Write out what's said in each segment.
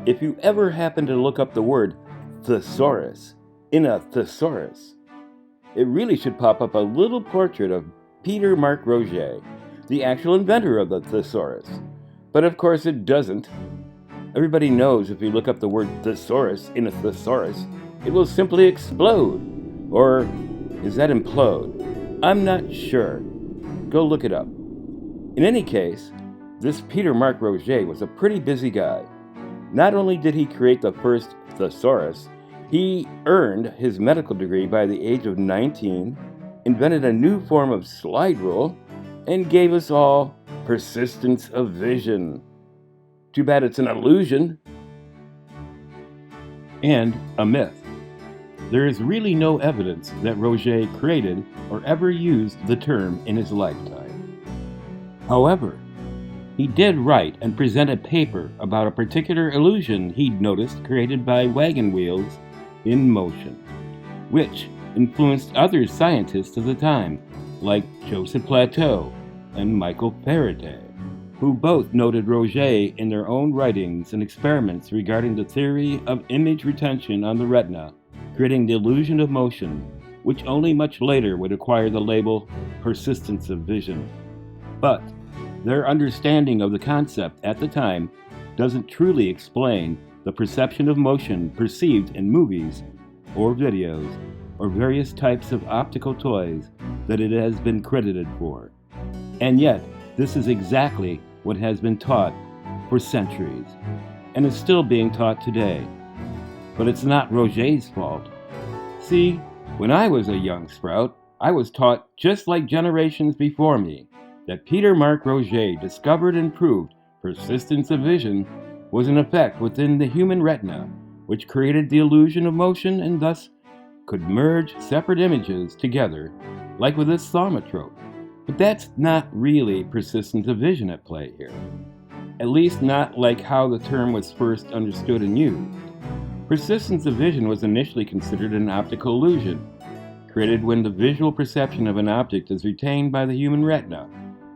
If you ever happen to look up the word thesaurus in a thesaurus, it really should pop up a little portrait of Peter Mark Roget, the actual inventor of the thesaurus. But of course it doesn't. Everybody knows if you look up the word thesaurus in a thesaurus, it will simply explode. Or is that implode? I'm not sure. Go look it up. In any case, this Peter Mark Roget was a pretty busy guy. Not only did he create the first thesaurus, he earned his medical degree by the age of 19, invented a new form of slide rule, and gave us all persistence of vision. Too bad it's an illusion. And a myth. There is really no evidence that Roget created or ever used the term in his lifetime. However, he did write and present a paper about a particular illusion he'd noticed created by wagon wheels in motion, which influenced other scientists of the time, like Joseph Plateau and Michael Faraday, who both noted Roget in their own writings and experiments regarding the theory of image retention on the retina, creating the illusion of motion, which only much later would acquire the label persistence of vision. But their understanding of the concept at the time doesn't truly explain the perception of motion perceived in movies or videos or various types of optical toys that it has been credited for. And yet, this is exactly what has been taught for centuries and is still being taught today. But it's not Roget's fault. See, when I was a young sprout, I was taught, just like generations before me, that Peter Mark Roget discovered and proved persistence of vision was an effect within the human retina, which created the illusion of motion and thus could merge separate images together, like with this thaumatrope. But that's not really persistence of vision at play here. At least not like how the term was first understood and used. Persistence of vision was initially considered an optical illusion, created when the visual perception of an object is retained by the human retina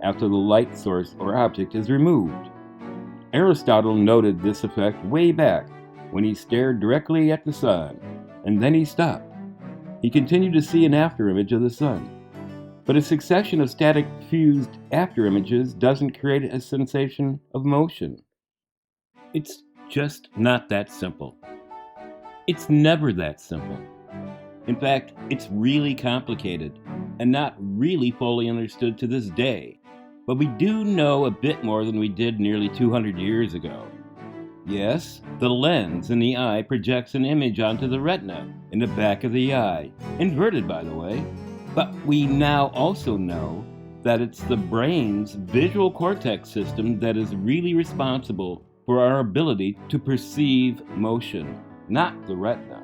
after the light source or object is removed. Aristotle noted this effect way back when he stared directly at the sun, and then he stopped. He continued to see an afterimage of the sun. But a succession of static fused afterimages doesn't create a sensation of motion. It's just not that simple. It's never that simple. In fact, it's really complicated and not really fully understood to this day. But we do know a bit more than we did nearly 200 years ago. Yes, the lens in the eye projects an image onto the retina in the back of the eye, inverted by the way. But we now also know that it's the brain's visual cortex system that is really responsible for our ability to perceive motion, not the retina.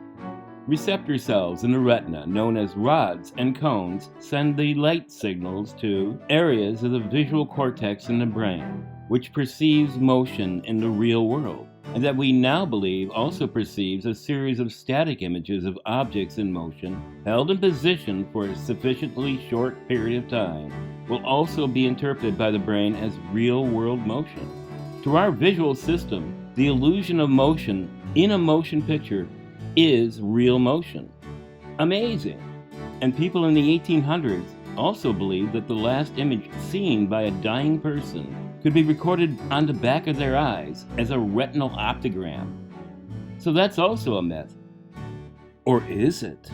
Receptor cells in the retina, known as rods and cones, send the light signals to areas of the visual cortex in the brain, which perceives motion in the real world, and that we now believe also perceives a series of static images of objects in motion held in position for a sufficiently short period of time will also be interpreted by the brain as real-world motion. To our visual system, the illusion of motion in a motion picture is real motion. Amazing! And people in the 1800s also believed that the last image seen by a dying person could be recorded on the back of their eyes as a retinal optogram. So that's also a myth. Or is it?